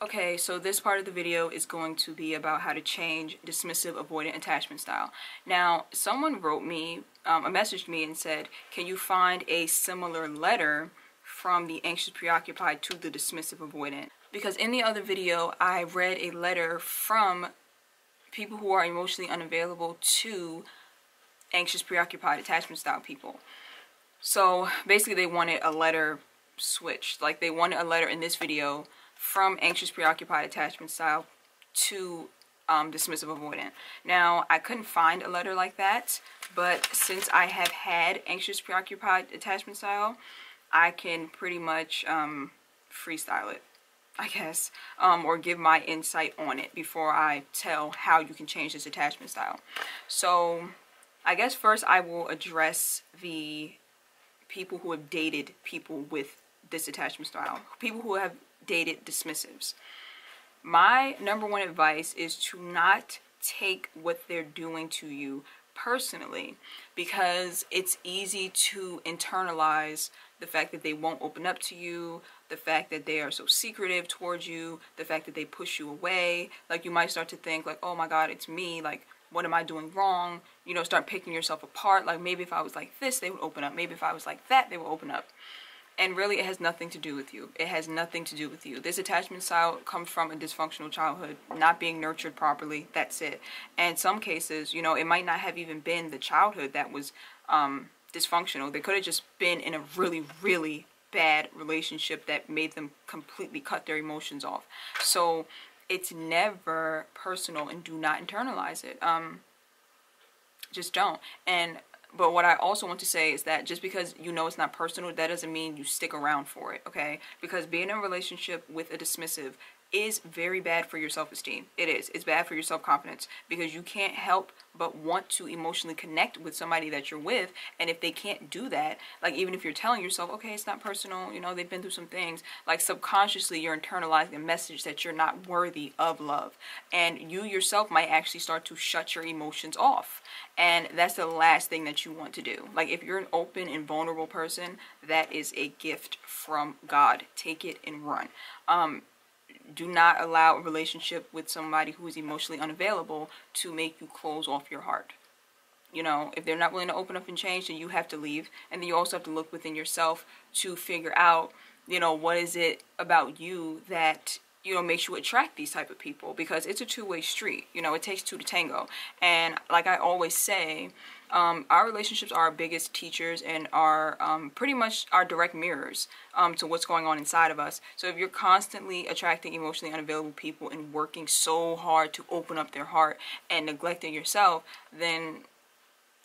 Okay, so this part of the video is going to be about how to change dismissive avoidant attachment style. Now, someone wrote me, messaged me and said, can you find a similar letter from the anxious preoccupied to the dismissive avoidant? Because in the other video, I read a letter from people who are emotionally unavailable to anxious preoccupied attachment style people. So basically they wanted a letter switched. Like they wanted a letter in this video from anxious preoccupied attachment style to dismissive avoidant. Now, I couldn't find a letter like that, but since I have had anxious preoccupied attachment style, I can pretty much freestyle it, I guess, or give my insight on it before I tell how you can change this attachment style. So I guess first I will address the people who have dated people with this attachment style, people who have dated dismissives. My number one advice is to not take what they're doing to you personally, because it's easy to internalize the fact that they won't open up to you, the fact that they are so secretive towards you, the fact that they push you away. Like you might start to think like, oh my God, it's me, like what am I doing wrong? You know, start picking yourself apart. Like maybe if I was like this, they would open up. Maybe if I was like that, they would open up. And really, it has nothing to do with you. It has nothing to do with you. This attachment style comes from a dysfunctional childhood, not being nurtured properly. That's it. And in some cases, you know, it might not have even been the childhood that was dysfunctional. They could have just been in a really, really bad relationship that made them completely cut their emotions off. So it's never personal, and do not internalize it. Just don't. But what I also want to say is that just because you know it's not personal, that doesn't mean you stick around for it, okay? Because being in a relationship with a dismissive is very bad for your self-esteem. It is. It's bad for your self-confidence, because you can't help but want to emotionally connect with somebody that you're with. And if they can't do that, like even if you're telling yourself, okay, it's not personal, you know, they've been through some things, like subconsciously you're internalizing a message that you're not worthy of love. And you yourself might actually start to shut your emotions off. And that's the last thing that you want to do. Like if you're an open and vulnerable person, that is a gift from God. Take it and run. Do not allow a relationship with somebody who is emotionally unavailable to make you close off your heart. You know, if they're not willing to open up and change, then you have to leave. And then you also have to look within yourself to figure out, you know, what is it about you that, you know, makes you attract these type of people, because it's a two-way street. You know, it takes two to tango. And like I always say, our relationships are our biggest teachers and are pretty much our direct mirrors to what's going on inside of us. So if you're constantly attracting emotionally unavailable people and working so hard to open up their heart and neglecting yourself, then,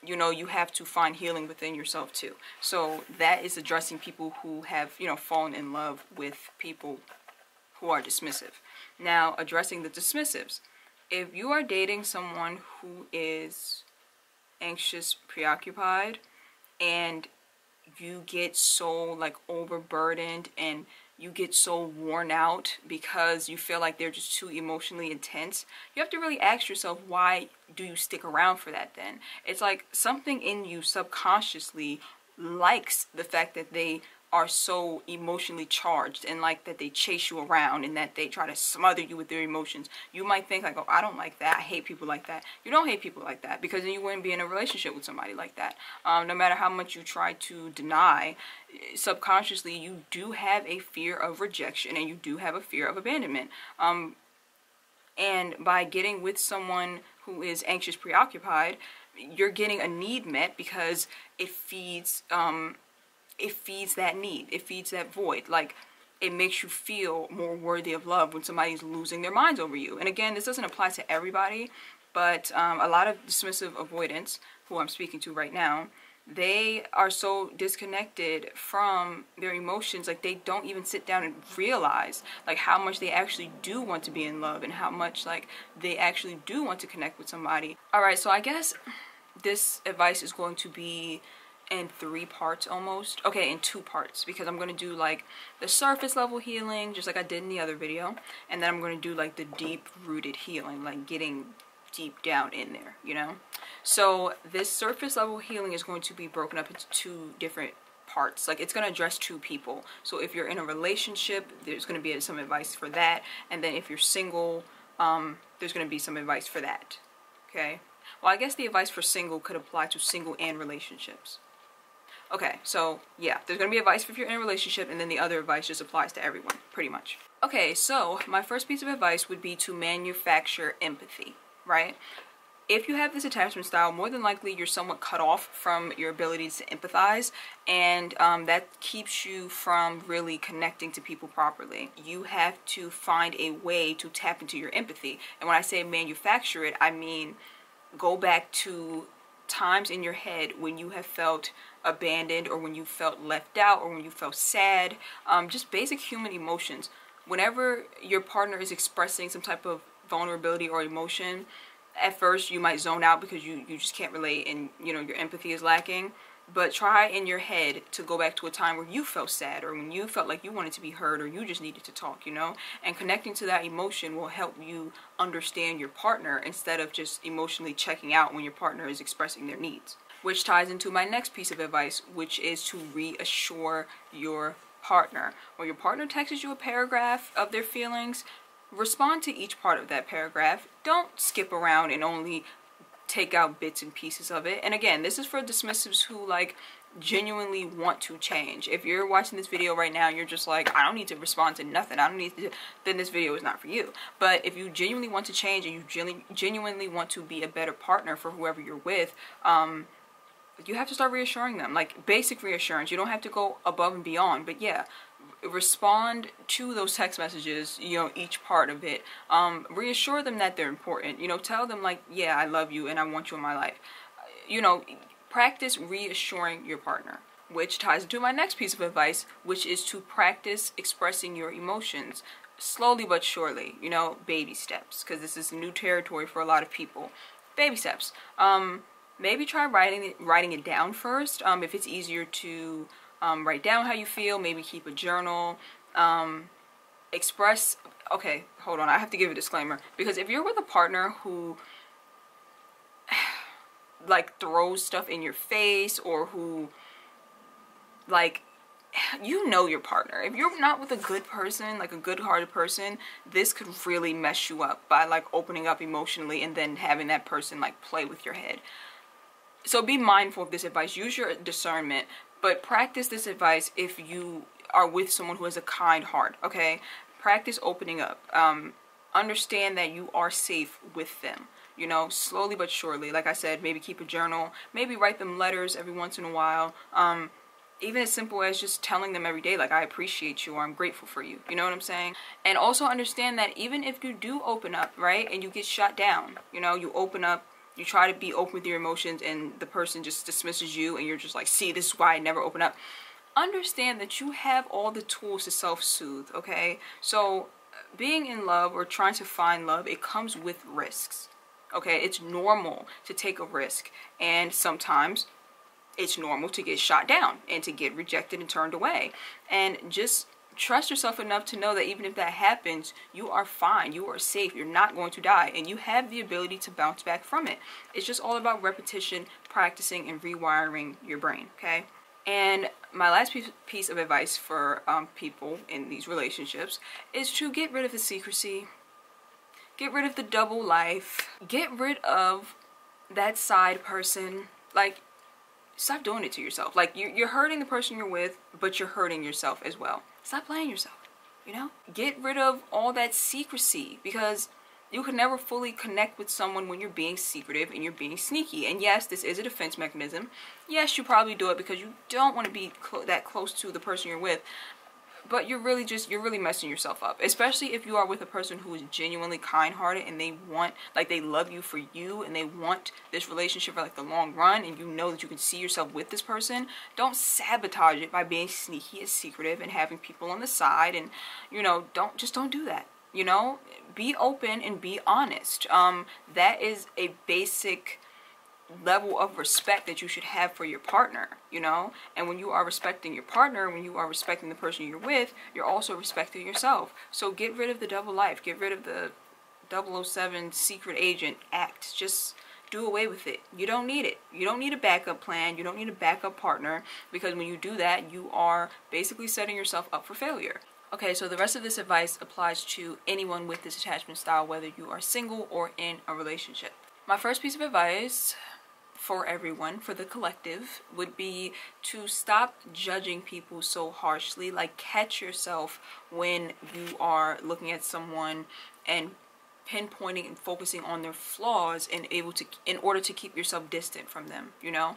you know, you have to find healing within yourself too. So that is addressing people who have, you know, fallen in love with people who are dismissive. Now, addressing the dismissives. If you are dating someone who is anxious, preoccupied, and you get so like overburdened and you get so worn out because you feel like they're just too emotionally intense, you have to really ask yourself, why do you stick around for that then? It's like something in you subconsciously likes the fact that they are so emotionally charged, and like that they chase you around and that they try to smother you with their emotions. You might think like, oh, I don't like that, I hate people like that. You don't hate people like that, because then you wouldn't be in a relationship with somebody like that. No matter how much you try to deny, subconsciously you do have a fear of rejection and you do have a fear of abandonment. And by getting with someone who is anxious preoccupied, you're getting a need met, because it feeds that need, it feeds that void. Like it makes you feel more worthy of love when somebody's losing their minds over you. And again, this doesn't apply to everybody, but a lot of dismissive avoidants who I'm speaking to right now, they are so disconnected from their emotions, like they don't even sit down and realize like how much they actually do want to be in love and how much like they actually do want to connect with somebody. Alright, so I guess this advice is going to be in 3 parts almost. Okay, in 2 parts, because I'm going to do like the surface level healing, just like I did in the other video, and then I'm going to do like the deep rooted healing, like getting deep down in there, you know? So this surface level healing is going to be broken up into 2 different parts. Like, it's going to address two people. So if you're in a relationship, there's going to be some advice for that. And then if you're single, there's going to be some advice for that. Okay? Well, I guess the advice for single could apply to single and relationships. Okay, so yeah, there's going to be advice if you're in a relationship, and then the other advice just applies to everyone, pretty much. Okay, so my first piece of advice would be to manufacture empathy, right? If you have this attachment style, more than likely you're somewhat cut off from your ability to empathize, and that keeps you from really connecting to people properly. You have to find a way to tap into your empathy. And when I say manufacture it, I mean go back to times in your head when you have felt abandoned, or when you felt left out, or when you felt sad, just basic human emotions. Whenever your partner is expressing some type of vulnerability or emotion, at first you might zone out because you just can't relate, and you know your empathy is lacking. But try in your head to go back to a time where you felt sad, or when you felt like you wanted to be heard, or you just needed to talk, you know? And connecting to that emotion will help you understand your partner instead of just emotionally checking out when your partner is expressing their needs. Which ties into my next piece of advice, which is to reassure your partner. When your partner texts you a paragraph of their feelings, respond to each part of that paragraph. Don't skip around and only take out bits and pieces of it. And again, this is for dismissives who like genuinely want to change. If you're watching this video right now, you're just like, I don't need to respond to nothing, I don't need to, then this video is not for you. But if you genuinely want to change, and you genuinely want to be a better partner for whoever you're with, you have to start reassuring them, like basic reassurance. You don't have to go above and beyond, but yeah, respond to those text messages, you know, each part of it. Reassure them that they're important, you know, tell them like, yeah, I love you and I want you in my life. You know, practice reassuring your partner, which ties into my next piece of advice, which is to practice expressing your emotions slowly but surely, you know, baby steps, because this is new territory for a lot of people. Baby steps. Maybe try writing it down first. If it's easier to write down how you feel, maybe keep a journal. Express. Okay, hold on. I have to give a disclaimer, because if you're with a partner who like throws stuff in your face, or who like, you know your partner. If you're not with a good person, like a good-hearted person, this could really mess you up by like opening up emotionally and then having that person like play with your head. So be mindful of this advice. Use your discernment, but practice this advice if you are with someone who has a kind heart, okay? Practice opening up. Understand that you are safe with them, you know, slowly but surely. Like I said, maybe keep a journal, maybe write them letters every once in a while. Even as simple as just telling them every day, like, I appreciate you, or I'm grateful for you. You know what I'm saying? And also understand that even if you do open up, right, and you get shot down, you know, you open up, you try to be open with your emotions, and the person just dismisses you, and you're just like, see, this is why I never open up. Understand that you have all the tools to self-soothe, okay? So being in love or trying to find love, it comes with risks, okay? It's normal to take a risk, and sometimes it's normal to get shot down and to get rejected and turned away. And just trust yourself enough to know that even if that happens, you are fine, you are safe, you're not going to die, and you have the ability to bounce back from it. It's just all about repetition, practicing, and rewiring your brain, okay? And my last piece of advice for people in these relationships is to get rid of the secrecy, get rid of the double life, get rid of that side person. Like, stop doing it to yourself. Like, you're hurting the person you're with, but you're hurting yourself as well. Stop playing yourself, you know? Get rid of all that secrecy, because you can never fully connect with someone when you're being secretive and you're being sneaky. And yes, this is a defense mechanism. Yes, you probably do it because you don't want to be that close to the person you're with. But you're really messing yourself up, especially if you are with a person who is genuinely kind-hearted and they want, like, they love you for you and they want this relationship for like the long run, and you know that you can see yourself with this person. Don't sabotage it by being sneaky and secretive and having people on the side, and, you know, don't do that. You know, be open and be honest. That is a basic level of respect that you should have for your partner, you know? And when you are respecting your partner, when you are respecting the person you're with, you're also respecting yourself. So get rid of the double life, get rid of the 007 secret agent act. Just do away with it. You don't need it. You don't need a backup plan. You don't need a backup partner, because when you do that, you are basically setting yourself up for failure. Okay, so the rest of this advice applies to anyone with this attachment style, whether you are single or in a relationship. My first piece of advice for everyone, for the collective, would be to stop judging people so harshly. Like, catch yourself when you are looking at someone and pinpointing and focusing on their flaws and in order to keep yourself distant from them, you know.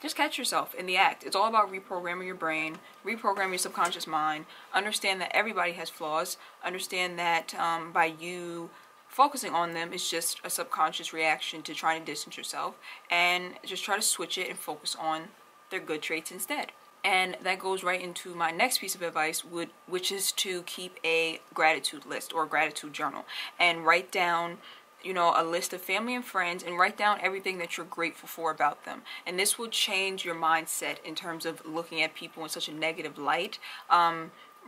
Just catch yourself in the act. It's all about reprogramming your brain, reprogram your subconscious mind. Understand that everybody has flaws. Understand that by you focusing on them is just a subconscious reaction to trying to distance yourself, and just try to switch it and focus on their good traits instead. And that goes right into my next piece of advice, which is to keep a gratitude list or a gratitude journal, and write down, you know, a list of family and friends, and write down everything that you're grateful for about them. And this will change your mindset in terms of looking at people in such a negative light.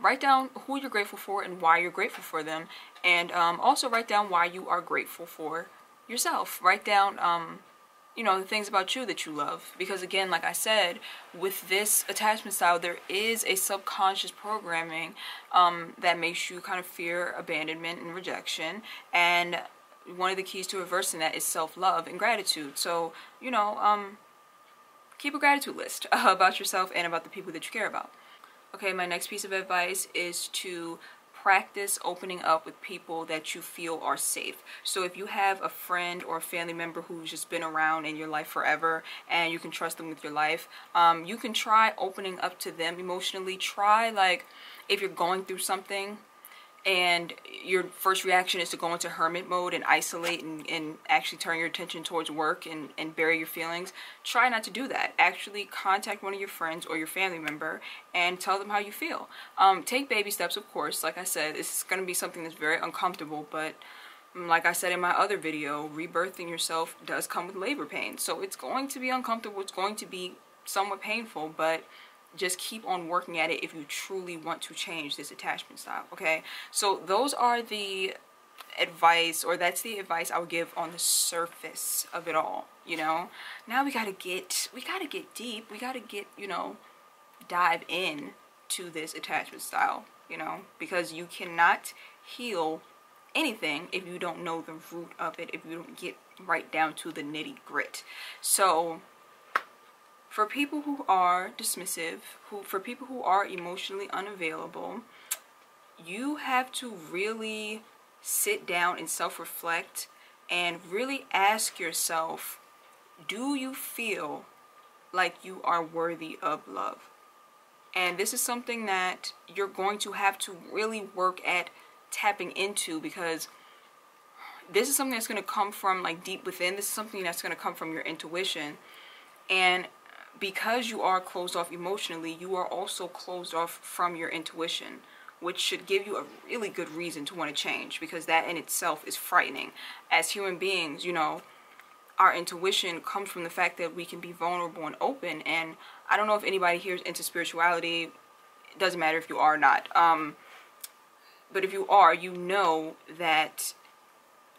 Write down who you're grateful for and why you're grateful for them, and also write down why you are grateful for yourself. Write down you know, the things about you that you love. Because again, like I said, with this attachment style, there is a subconscious programming that makes you kind of fear abandonment and rejection. And one of the keys to reversing that is self-love and gratitude. So, you know, keep a gratitude list about yourself and about the people that you care about. Okay, my next piece of advice is to practice opening up with people that you feel are safe. So if you have a friend or a family member who's just been around in your life forever and you can trust them with your life, you can try opening up to them emotionally. Try, like, if you're going through something and your first reaction is to go into hermit mode and isolate and actually turn your attention towards work and bury your feelings, try not to do that. Actually contact one of your friends or your family member and tell them how you feel. Take baby steps, of course. Like I said, this is going to be something that's very uncomfortable, but like I said in my other video, rebirthing yourself does come with labor pain. So it's going to be uncomfortable, it's going to be somewhat painful, but just keep on working at it if you truly want to change this attachment style. Okay, so those are the advice, or that's the advice I would give on the surface of it all, you know. Now we gotta get deep. We gotta get, you know, dive in to this attachment style, you know, because you cannot heal anything if you don't know the root of it, if you don't get right down to the nitty grit. So for people who are dismissive, for people who are emotionally unavailable, you have to really sit down and self-reflect and really ask yourself, do you feel like you are worthy of love? And this is something that you're going to have to really work at tapping into, because this is something that's going to come from, like, deep within. This is something that's going to come from your intuition. And because you are closed off emotionally, you are also closed off from your intuition, which should give you a really good reason to want to change, because that in itself is frightening. As human beings, you know, our intuition comes from the fact that we can be vulnerable and open. And I don't know if anybody here is into spirituality. It doesn't matter if you are or not. But if you are, you know that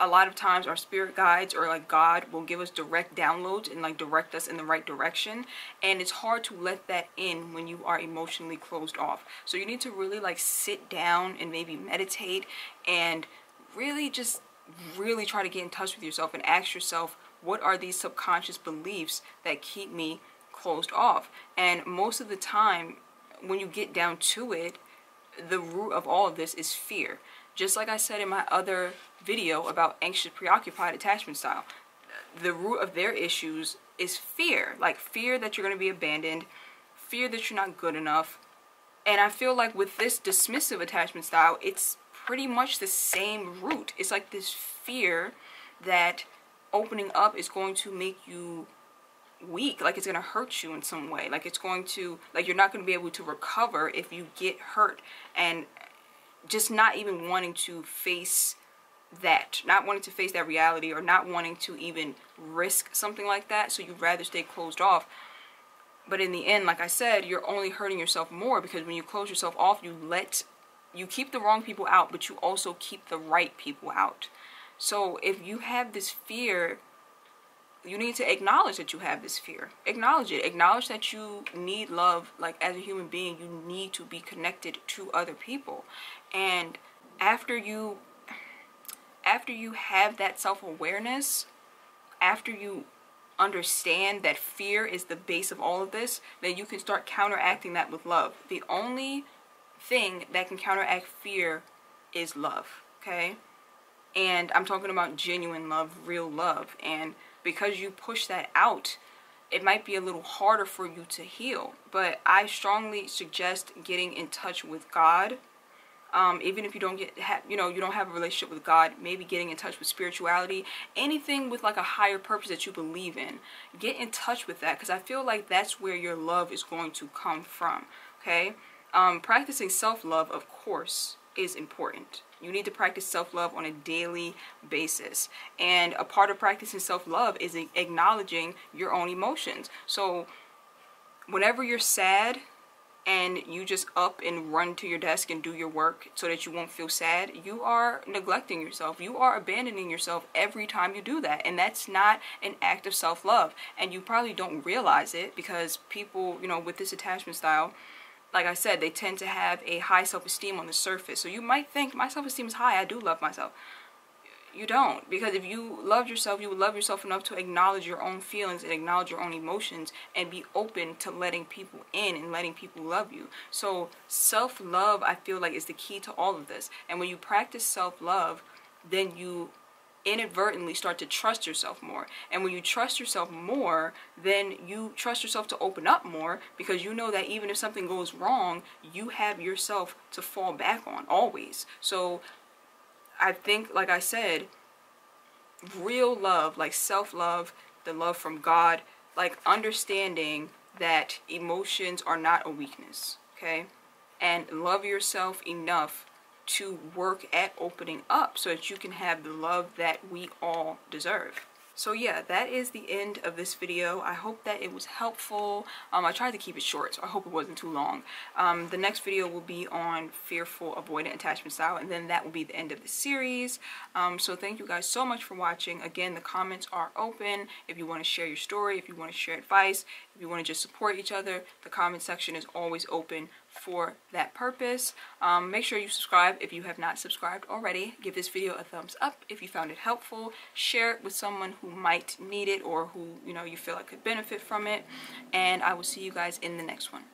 a lot of times our spirit guides, or like God, will give us direct downloads and like direct us in the right direction. And it's hard to let that in when you are emotionally closed off. So you need to really like sit down and maybe meditate and really just really try to get in touch with yourself and ask yourself, what are these subconscious beliefs that keep me closed off? And most of the time, when you get down to it, the root of all of this is fear. Just like I said in my other video about anxious preoccupied attachment style, the root of their issues is fear. Like fear that you're going to be abandoned, fear that you're not good enough. And I feel like with this dismissive attachment style, it's pretty much the same root. It's like this fear that opening up is going to make you weak, like it's going to hurt you in some way, like it's going to, like you're not going to be able to recover if you get hurt. And just not even wanting to face that, not wanting to face that reality, or not wanting to even risk something like that, so you'd rather stay closed off. But in the end, like I said, you're only hurting yourself more, because when you close yourself off, you keep the wrong people out, but you also keep the right people out. So if you have this fear you need to acknowledge that you have this fear. Acknowledge it. Acknowledge that you need love. Like, as a human being, you need to be connected to other people. And after you have that self-awareness, after you understand that fear is the base of all of this, then you can start counteracting that with love. The only thing that can counteract fear is love, okay? And I'm talking about genuine love, real love. And because you push that out, it might be a little harder for you to heal. But I strongly suggest getting in touch with God. Even if you don't you don't have a relationship with God, maybe getting in touch with spirituality, anything with like a higher purpose that you believe in. Get in touch with that, because I feel like that's where your love is going to come from, okay? Practicing self-love, of course, is important. You need to practice self-love on a daily basis. And a part of practicing self-love is acknowledging your own emotions. So whenever you're sad and you just up and run to your desk and do your work so that you won't feel sad, you are neglecting yourself. You are abandoning yourself every time you do that. And that's not an act of self-love. And you probably don't realize it, because people, with this attachment style, like I said, they tend to have a high self-esteem on the surface. So you might think, my self-esteem is high, I do love myself. You don't. Because if you loved yourself, you would love yourself enough to acknowledge your own feelings and acknowledge your own emotions and be open to letting people in and letting people love you. So self-love, I feel like, is the key to all of this. And when you practice self-love, then you inadvertently start to trust yourself more. And when you trust yourself more, then you trust yourself to open up more, because you know that even if something goes wrong, you have yourself to fall back on always. So I think, like I said, real love, like self-love, the love from God, like understanding that emotions are not a weakness, okay? And love yourself enough to work at opening up so that you can have the love that we all deserve. So yeah, that is the end of this video. I hope that it was helpful. I tried to keep it short, so I hope it wasn't too long. The next video will be on fearful avoidant attachment style, and then that will be the end of the series. So thank you guys so much for watching. Again, the comments are open. If you want to share your story, if you want to share advice, if you want to just support each other, the comment section is always open for that purpose. Make sure you subscribe if you have not subscribed already. Give this video a thumbs up if you found it helpful. Share it with someone who might need it, or who you feel like could benefit from it. And I will see you guys in the next one.